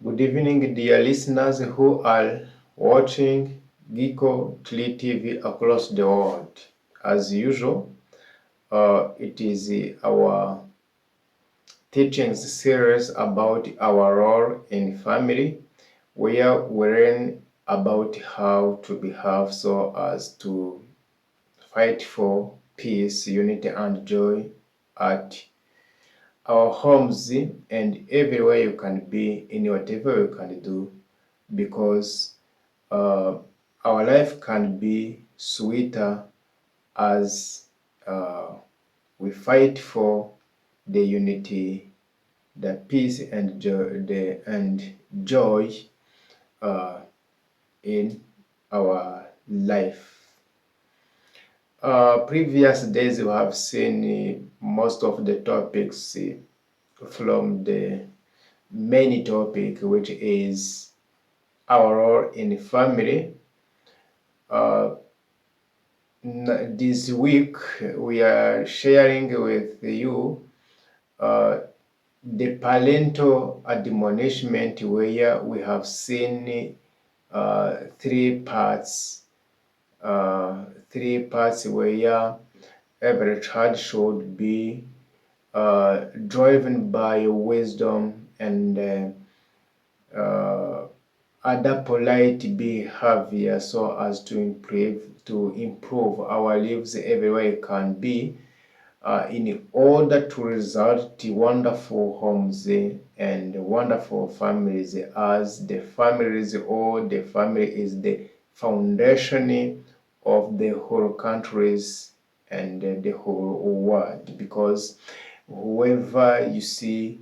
Good evening, dear listeners who are watching Giko Cli TV across the world. As usual, it is our teachings series about our role in family, where we learn about how to behave so as to fight for peace, unity, and joy at our homes and everywhere you can be in whatever you can do, because uh, our life can be sweeter as uh, we fight for the unity, the peace, and joy uh, in our life. Previous days we have seen most of the topics from the main topic, which is our role in family. Uh, this week we are sharing with you uh, the parental admonishment, where we have seen three parts. Three parts where every child should be driven by wisdom and other polite behavior so as to improve our lives everywhere it can be, in order to result wonderful homes and wonderful families, as the family is the foundation of the whole countries and the whole world, because whoever you see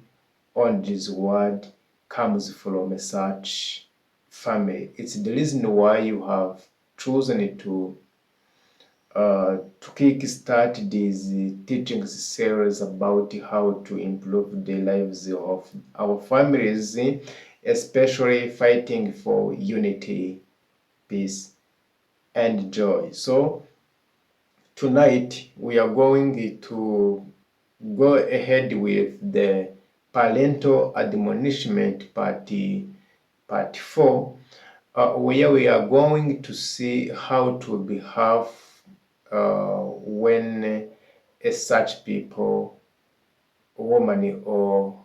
on this world comes from such family. It's the reason why you have chosen to kickstart these teaching series about how to improve the lives of our families, especially fighting for unity, peace, and joy. So tonight we are going to go ahead with the parental admonishment part 4, where we are going to see how to behave when such people, woman or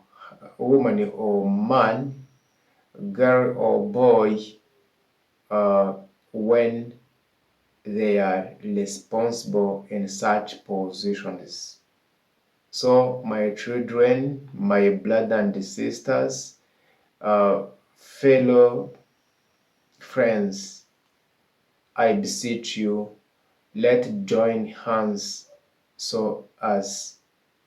man, girl or boy, uh, when they are responsible in such positions. So, my children, my brothers and sisters, fellow friends, I beseech you, let's join hands so as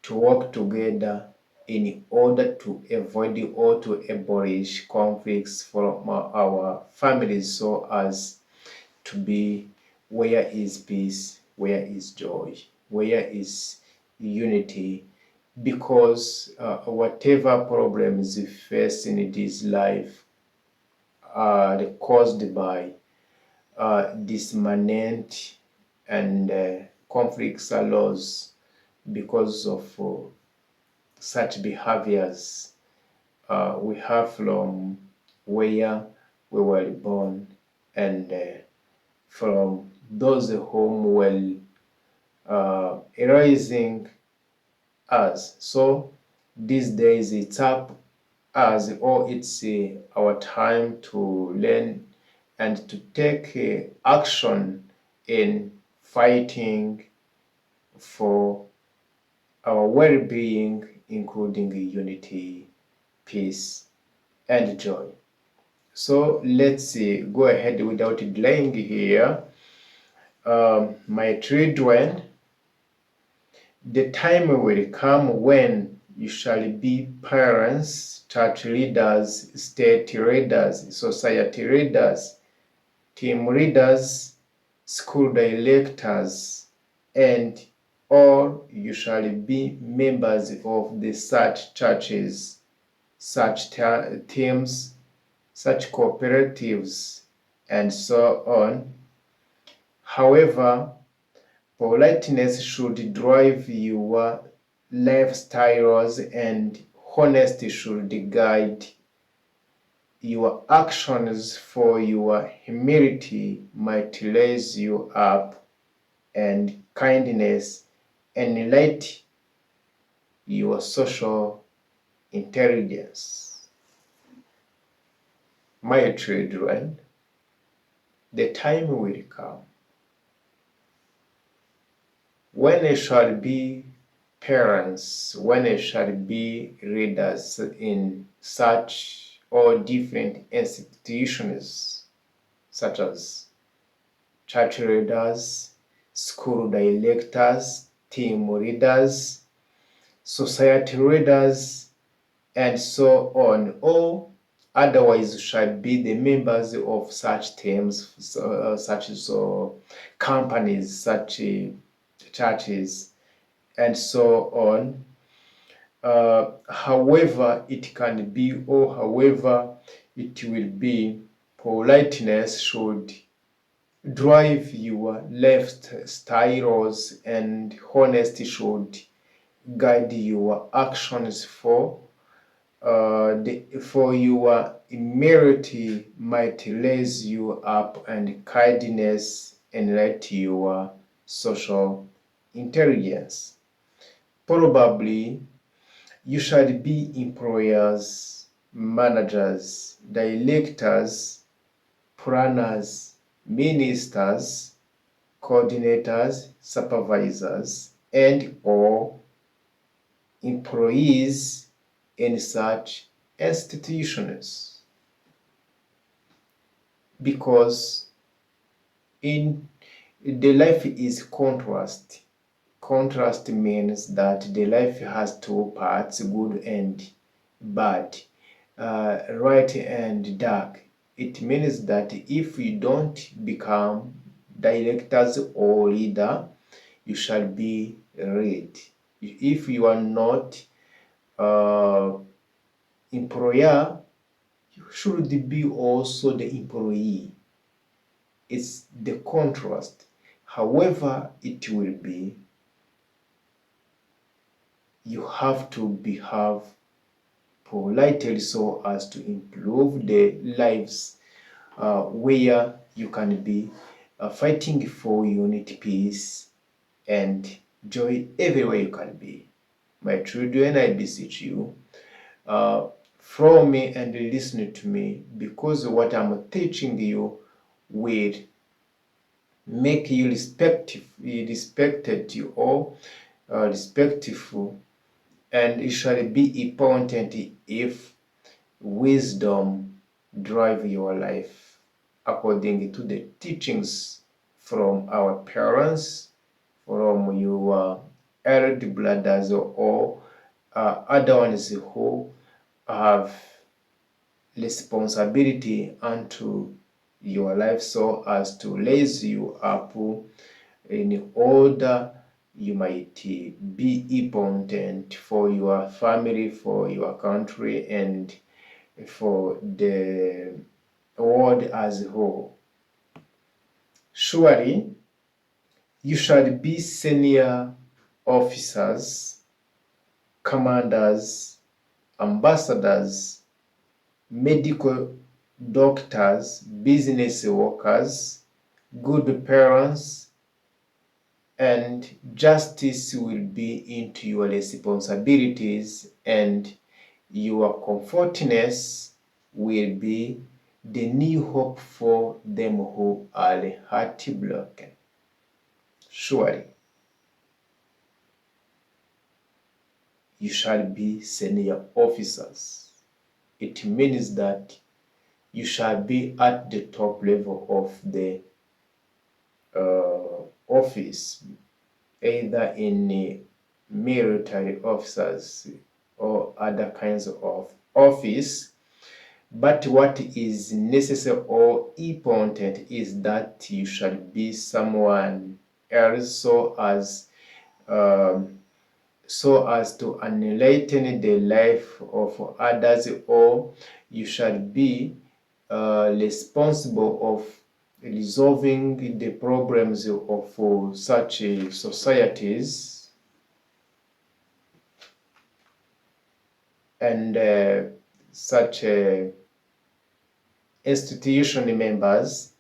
to work together in order to avoid or to abolish conflicts from our families, so as to be where is peace, where is joy, where is unity, because whatever problems we face in this life are caused by dismanagement and conflicts arose because of such behaviors we have from where we were born, and from those whom were raising us. So these days it's up us, or it's our time to learn and to take action in fighting for our well-being, including unity, peace, and joy. So let's go ahead without delaying here. My children, the time will come when you shall be parents, church leaders, state leaders, society leaders, team leaders, school directors, and all you shall be members of the such churches, such teams, such cooperatives, and so on. However, politeness should drive your lifestyles, and honesty should guide your actions for your humility might raise you up, and kindness enlighten your social intelligence. My children, the time will come when you shall be parents, when you shall be leaders in such or different institutions such as church leaders, school directors, team leaders, society leaders, and so on, or otherwise shall be the members of such teams, such as companies, such churches, and so on. However it can be, or however it will be, politeness should drive your lifestyles, and honesty should guide your actions. For your humility might raise you up, and kindness enlighten your social intelligence. Probably you shall be employers, managers, directors, planners, ministers, coordinators, supervisors, and or employees in such institutions. Because in the life is contrast. Contrast means that the life has two parts, good and bad, light and dark. It means that if you don't become directors or leader, you shall be led. If you are not employer, you should be also the employee. It's the contrast. However it will be, you have to behave politely so as to improve the lives where you can be fighting for unity, peace, and joy everywhere you can be. My children, I beseech you, follow me and listen to me, because what I'm teaching you will make you respected or respectful, and it shall be important if wisdom drive your life according to the teachings from our parents, from your elder brothers, or other ones who have responsibility unto your life, so as to raise you up in order you might be important for your family, for your country, and for the world as a whole. Surely you shall be senior officers, commanders, ambassadors, medical doctors, business workers, good parents, and justice will be into your responsibilities, and your comfortness will be the new hope for them who are heartbroken. Surely you shall be senior officers. It means that you shall be at the top level of the office, either in military officers or other kinds of office. But what is necessary or important is that you shall be someone else, so as to enlighten the life of others, or you shall be responsible of resolving the problems of such societies, and such institution members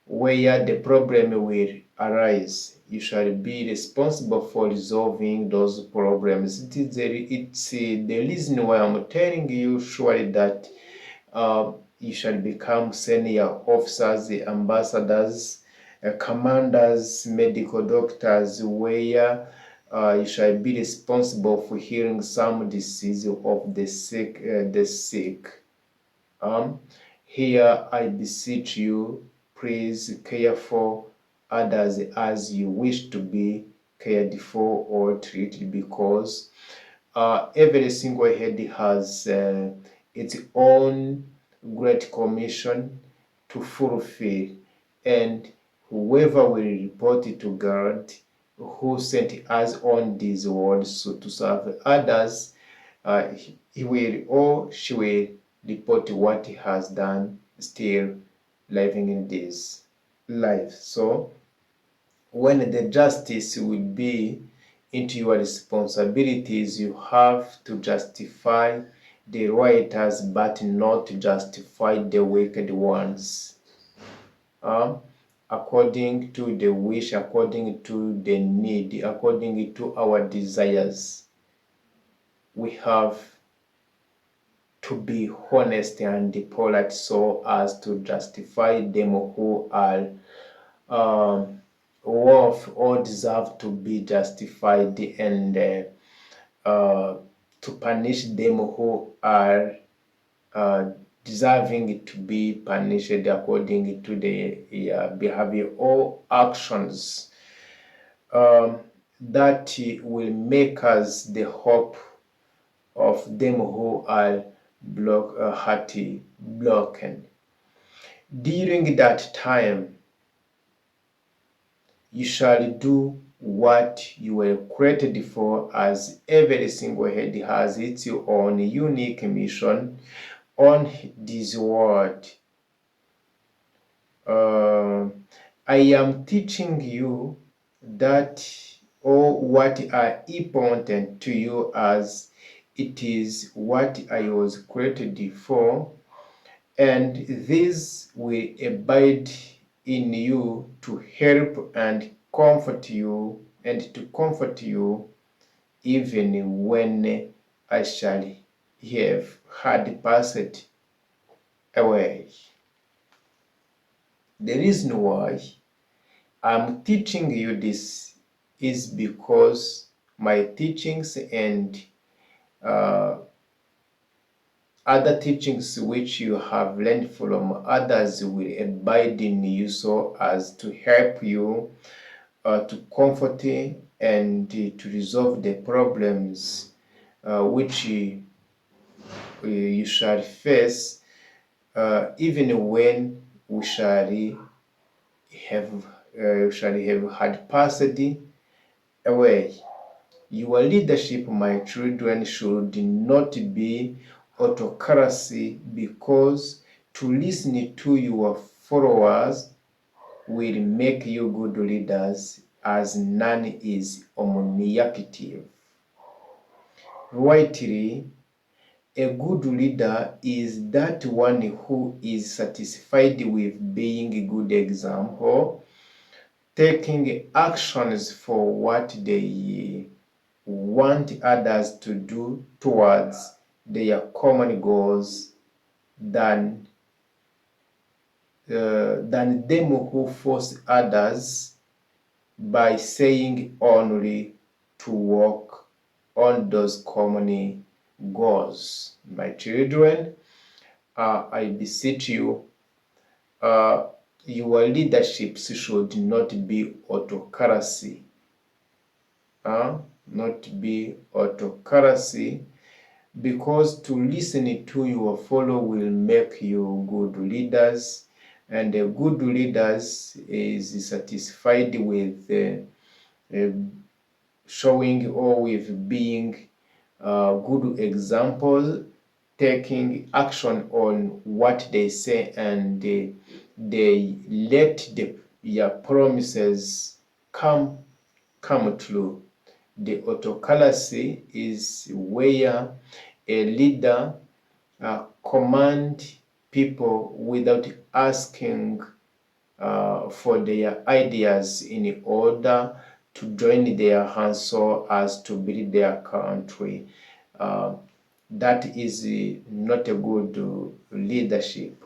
where the problem will arise. You shall be responsible for resolving those problems. It's the reason why I'm telling you surely that you shall become senior officers, ambassadors, commanders, medical doctors, where you shall be responsible for healing some disease of the sick. Here I beseech you, please care for others as you wish to be cared for or treated, because every single head has its own great commission to fulfill, and whoever will report it to God, who sent us on this world so to serve others, he will or she will report what he has done still living in this life. So when the justice will be into your responsibilities, you have to justify the righteous but not to justify the wicked ones. According to the wish, according to the need, according to our desires, we have to be honest and polite so as to justify them who are worth or deserve to be justified, and to punish them who are deserving to be punished according to their behavior or actions. That will make us the hope of them who are hearty broken. During that time, you shall do what you were created for, as every single head has its own unique mission on this world. I am teaching you that all what are important to you, as it is what I was created for, and this will abide in you to help and comfort you, and to comfort you even when I shall have had passed away. The reason why I'm teaching you this is because my teachings and other teachings which you have learned from others will abide in you so as to help you to comfort and to resolve the problems which you shall face, even when we shall have had passed away. Your leadership, my children, should not be autocracy, because to listen to your followers will make you good leaders, as none is omniactive. Rightly, a good leader is that one who is satisfied with being a good example, taking actions for what they want others to do towards their common goals, than them who force others by saying only to work on those common goals. My children, I beseech you, your leaderships should not be autocracy. Not be autocracy, because to listen to your follow will make you good leaders, and a good leaders is satisfied with showing or with being good examples, taking action on what they say, and they let their promises come true. The autocracy is where a leader command people without asking for their ideas in order to join their hands so as to build their country. That is not a good leadership,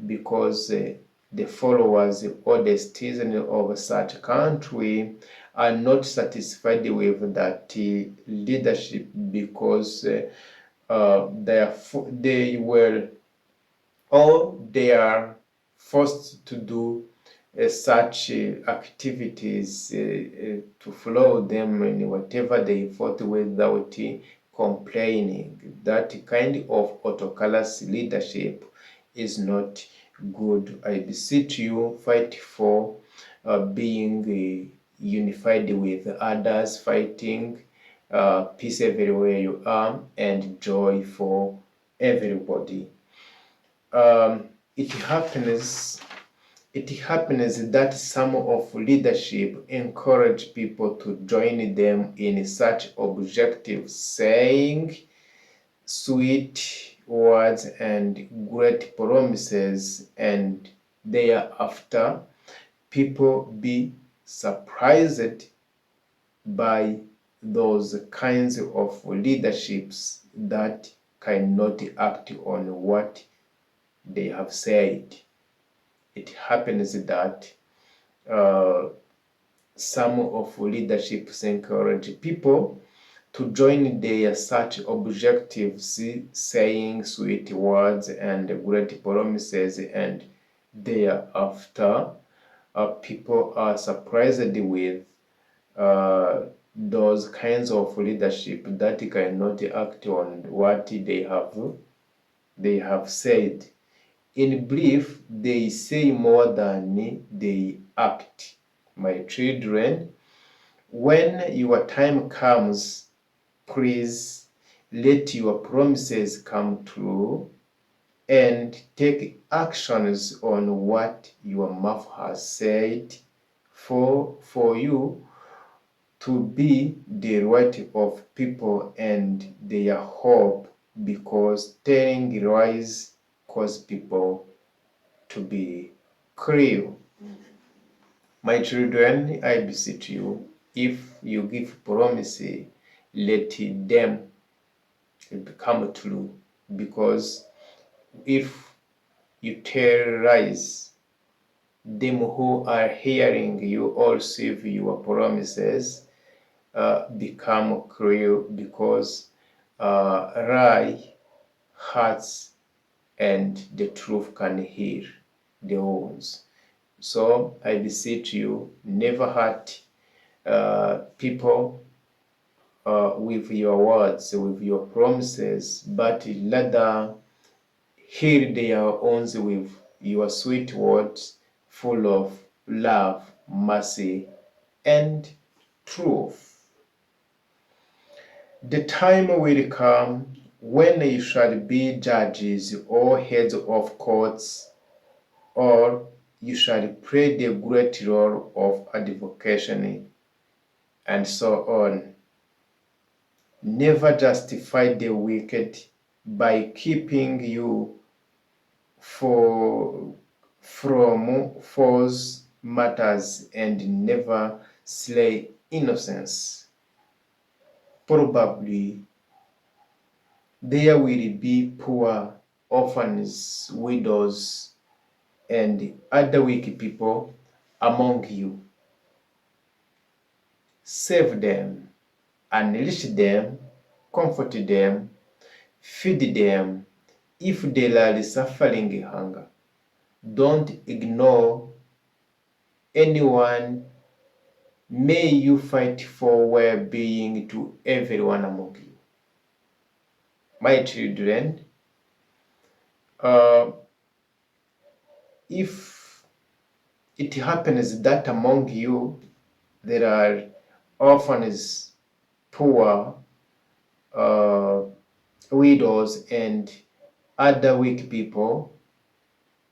because the followers or the citizens of such country are not satisfied with that leadership, because they were, or they are forced to do such activities to follow them in whatever they fought without complaining. That kind of autocracy leadership is not good. I beseech you, fight for being unified with others, fighting peace everywhere you are, and joy for everybody. It happens that some of leadership encourage people to join them in such objectives, saying sweet words and great promises, and thereafter people be surprised by those kinds of leaderships that cannot act on what they have said. It happens that some of leaderships encourage people to join their such objectives, saying sweet words and great promises, and thereafter people are surprised with those kinds of leadership that cannot act on what they have said. In brief, they say more than they act. My children, when your time comes, please let your promises come true and take actions on what your mouth has said for you to be the right of people and their hope, because telling lies cause people to be cruel. My children, I beseech you, if you give promises, let them become true, because if you tell lies, them who are hearing you all receive your promises become cruel, because lie hurts and the truth can heal the wounds. So I beseech you, never hurt people with your words, with your promises, but rather heal their wounds with your sweet words, full of love, mercy, and truth. The time will come when you shall be judges or heads of courts, or you shall play the great role of advocacy, and so on. Never justify the wicked by keeping you from false matters, and never slay innocence. Probably there will be poor, orphans, widows, and other weak people among you. Save them, enrich them, comfort them, feed them if they are suffering hunger. Don't ignore anyone. May you fight for well-being to everyone among you. My children, if it happens that among you there are orphans, poor, widows, and other weak people,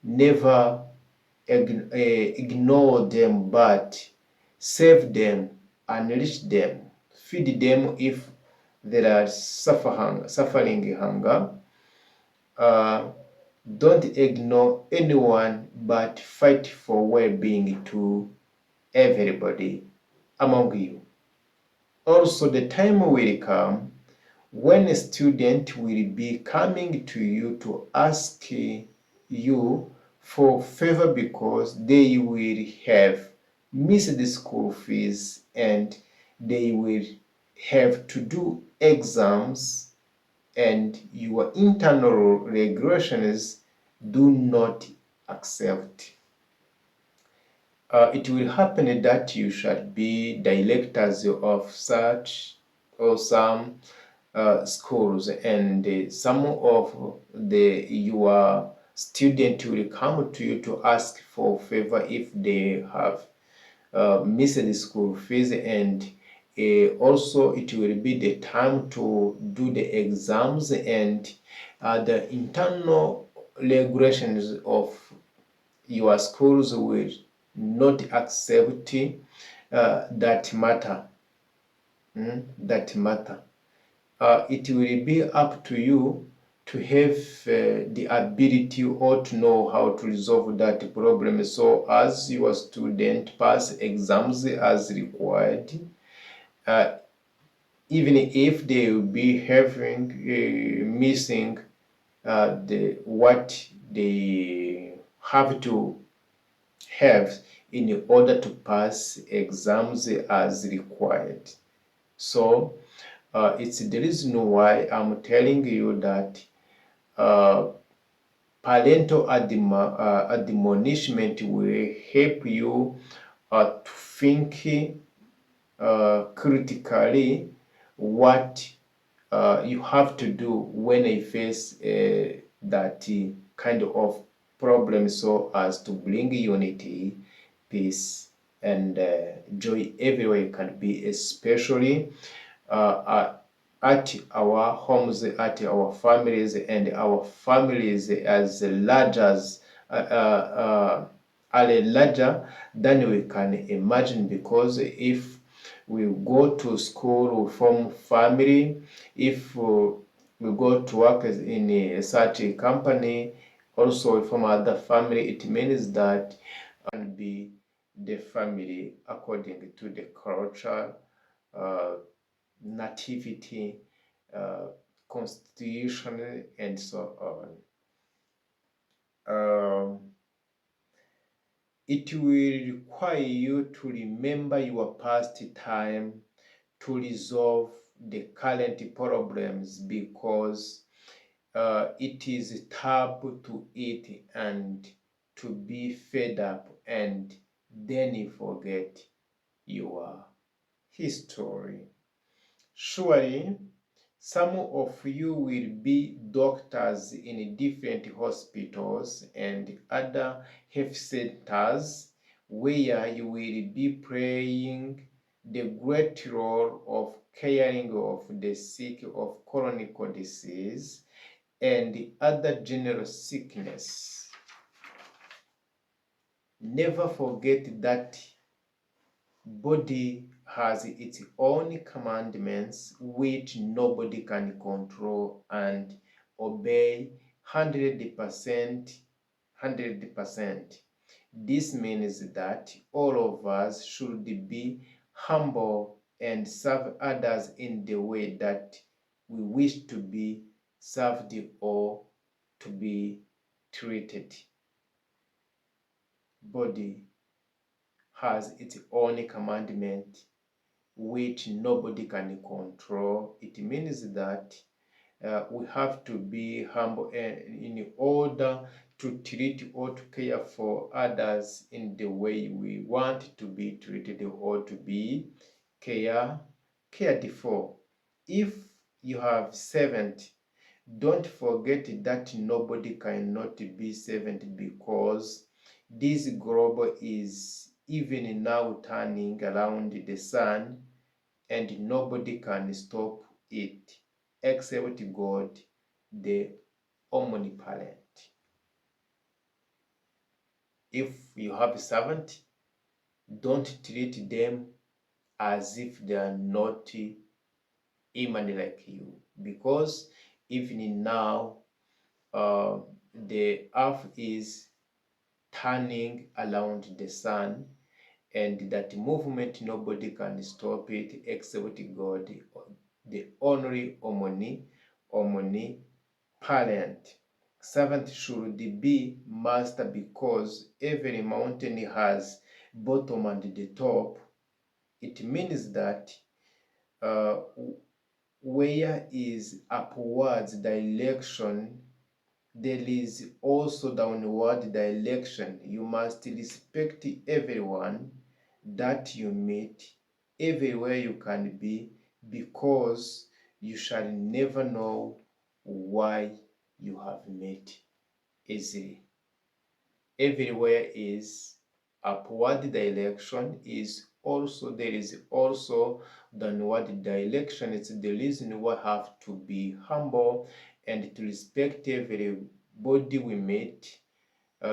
never ignore them, but save them, enrich them, feed them if they are suffering hunger, Don't ignore anyone, but fight for well-being to everybody among you. Also, the time will come when a student will be coming to you to ask you for favor because they will have missed the school fees and they will have to do exams, and your internal regulations do not accept. It will happen that you shall be directors of such or some schools, and some of your student will come to you to ask for favor if they have missed the school fees, and also it will be the time to do the exams, and the internal regulations of your schools will not accept that matter. That matter. It will be up to you to have the ability or to know how to resolve that problem. So as your student pass exams as required, uh, even if they will be having missing the what they have to have in order to pass exams as required. So it's the reason why I'm telling you that uh, parental admonishment will help you to think critically what you have to do when I face that kind of problem, so as to bring unity, peace, and joy everywhere you can be, especially uh, at our homes, at our families, and our families as large as are larger than we can imagine, because if we go to school, we form family, if we go to work in such a company, also we form other family, it means that can be the family according to the culture, uh, nativity, uh, constitution, and so on. It will require you to remember your past time to resolve the current problems, because it is taboo to eat and to be fed up and then you forget your history. Surely, some of you will be doctors in different hospitals and other health centers where you will be playing the great role of caring of the sick of chronic disease and other general sickness. Never forget that body has its own commandments which nobody can control and obey 100%. 100%. This means that all of us should be humble and serve others in the way that we wish to be served or to be treated. Body has its own commandment which nobody can control. It means that we have to be humble in order to treat or to care for others in the way we want to be treated or to be cared for. If you have servant, don't forget that nobody cannot be servant, because this globe is even now turning around the sun and nobody can stop it except God, the omnipotent. If you have a servant, don't treat them as if they are not human like you, because even now the earth is turning around the sun, and that movement nobody can stop it except God, the only omniparent. Servant should be master, because every mountain has bottom and the top. It means that uh, where is upwards direction, there is also downward direction. You must respect everyone that you meet, everywhere you can be, because you shall never know why you have met easily. Everywhere is upward direction, is also there is also downward direction. It's the reason we have to be humble and to respect everybody we meet,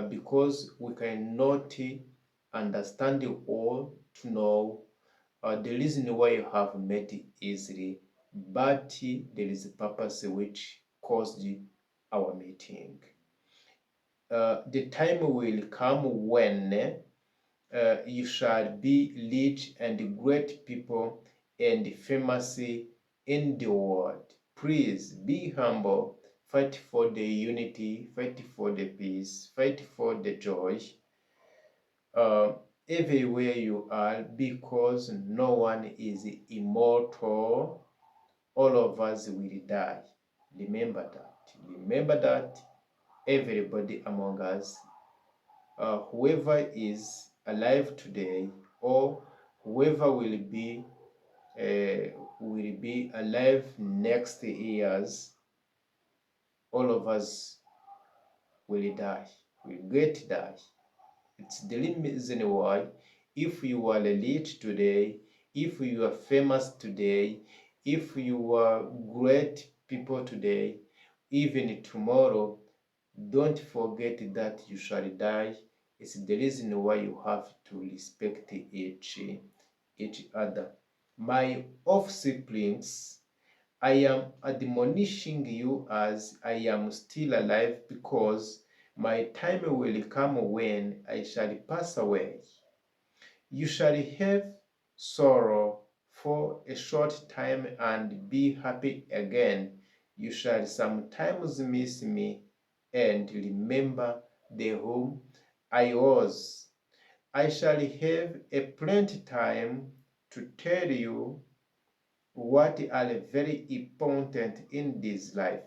because we cannot understand all to know the reason why you have met easily, but there is a purpose which caused our meeting. The time will come when you shall be rich and great people and famous in the world. Please be humble, fight for the unity, fight for the peace, fight for the joy, uh, everywhere you are, because no one is immortal. All of us will die. Remember that. Remember that everybody among us, whoever is alive today, or whoever will be alive next years, all of us will die. Will get die. It's the reason why, if you are elite today, if you are famous today, if you are great people today, even tomorrow, don't forget that you shall die. It's the reason why you have to respect each other. My offsprings, I am admonishing you as I am still alive, because my time will come when I shall pass away. You shall have sorrow for a short time and be happy again. You shall sometimes miss me and remember the whom I was. I shall have a plenty time to tell you what are very important in this life.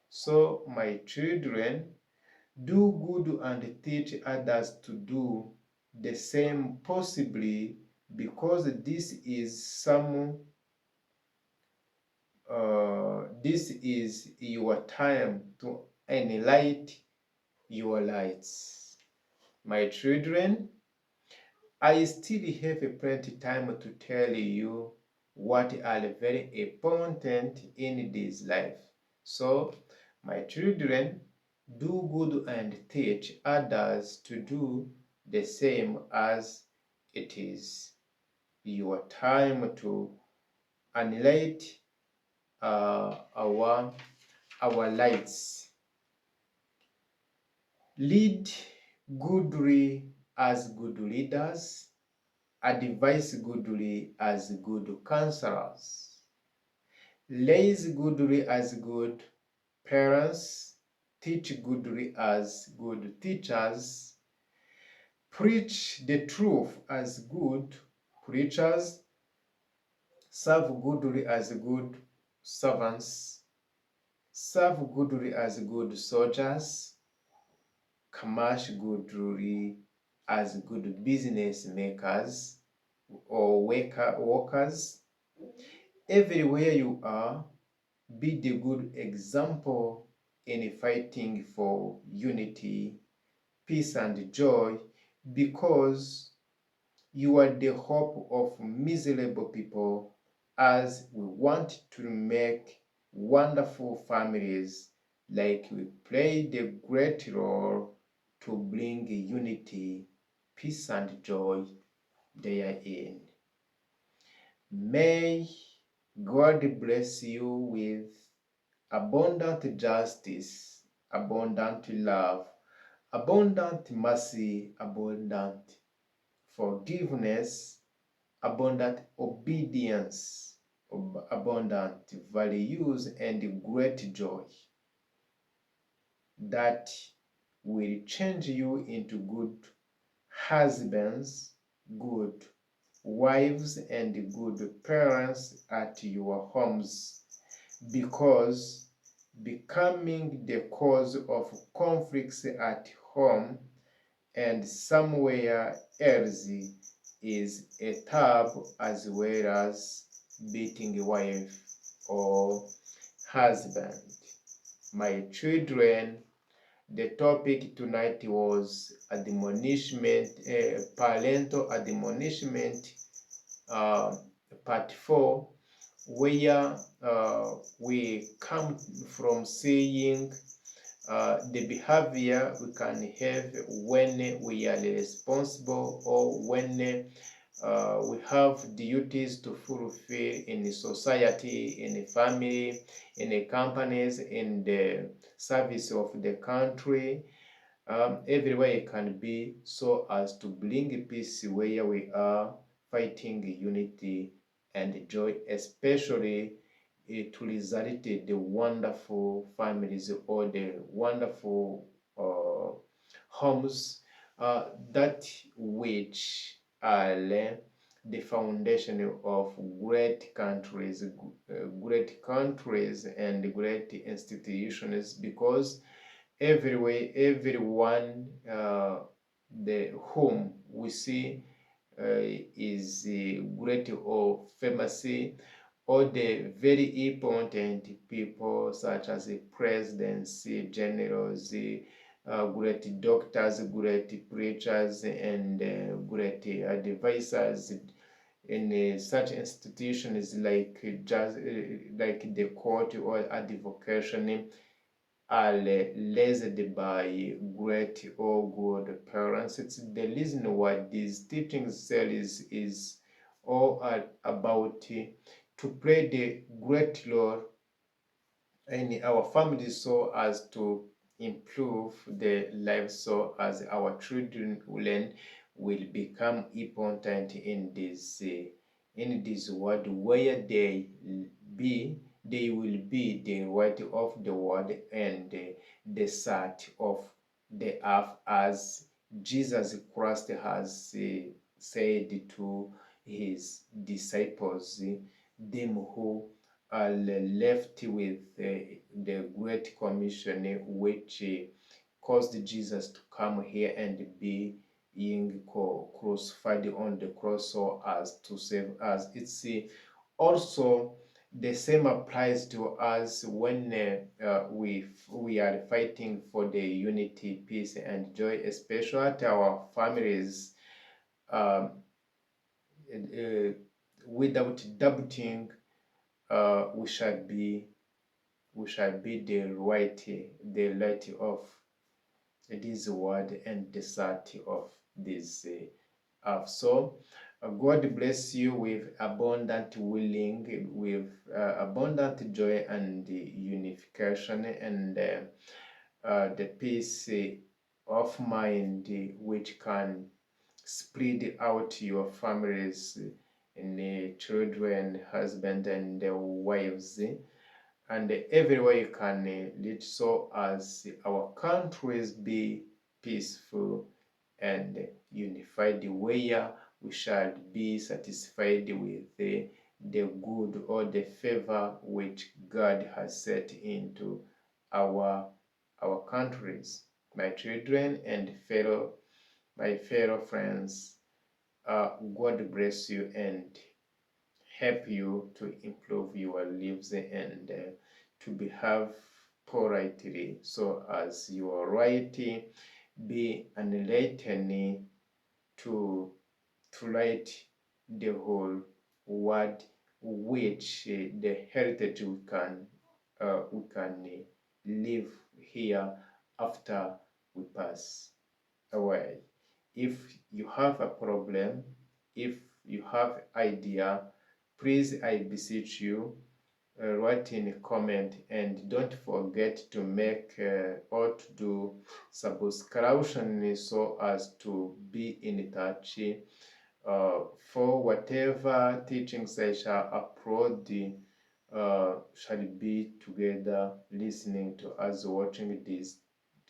So, my children, do good and teach others to do the same, possibly because this is your time to enlighten your lights. My children, I still have a plenty time to tell you what are very important in this life. So, my children, do good and teach others to do the same, as it is your time to annihilate our lights. Lead goodly as good leaders, advise goodly as good counselors, raise goodly as good parents, teach goodly as good teachers, preach the truth as good preachers, serve goodly as good servants, serve goodly as good soldiers, commerce goodly as good business makers or workers. Everywhere you are, be the good example in fighting for unity, peace, and joy, because you are the hope of miserable people, as we want to make wonderful families, like we play the great role to bring unity, peace, and joy therein. May God bless you with abundant justice abundant love, abundant mercy, abundant forgiveness, abundant obedience, abundant values, and great joy that will change you into good husbands, good wives, and good parents at your homes, because becoming the cause of conflicts at home and somewhere else is a tab, as well as beating a wife or husband. My children, the topic tonight was admonishment, parental admonishment, uh, part 4, where we come from saying the behavior we can have when we are responsible, or when we have duties to fulfill in the society, in the family, in the companies, in the service of the country, everywhere it can be, so as to bring peace where we are, fighting unity and joy, especially to result the wonderful families or the wonderful homes that which are the foundation of great countries and great institutions, because everywhere, everyone, the whom we see is great or famous, or the very important people such as the presidents, generals, great doctors, great preachers, and great advisors in such institutions like just like the court or advocation, are raised by great or good parents. It's the reason why this teaching series is all about to play the great role in our families, so as to improve the lives, so as our children will become important in this world, where they will be the light of the world and the salt of the earth, as Jesus Christ has said to his disciples, them who are left with the Great Commission, which caused Jesus to come here and be being crucified on the cross, so as to save us. It's also the same applies to us when we are fighting for the unity, peace, and joy, especially at our families. Um, without doubting, we shall be the light of this world and the salt of this earth. So God bless you with abundant willing, with abundant joy and unification, and the peace of mind, which can spread out your families, in children, husband, and wives, and everywhere you can reach, so as our countries be peaceful and unified, where we shall be satisfied with the good or the favor which God has set into our countries. My children and my fellow friends, God bless you and help you to improve your lives and to behave politely, so as your right be enlightened to write the whole word, which the heritage we can live here after we pass away. If you have a problem, if you have idea, please, I beseech you, write in a comment, and don't forget to make or to do subscription so as to be in touch for whatever teachings I shall upload. Shall be together listening to us, watching this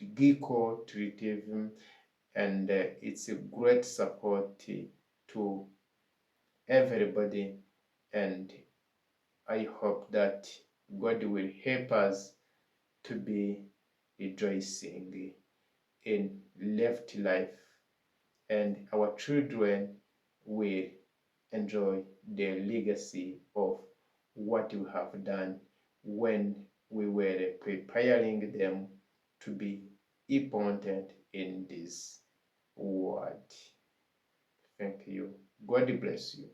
Geeko Creative, and it's a great support to everybody, and I hope that God will help us to be rejoicing in left life, and our children will enjoy the legacy of what we have done when we were preparing them to be important in this world. Thank you. God bless you.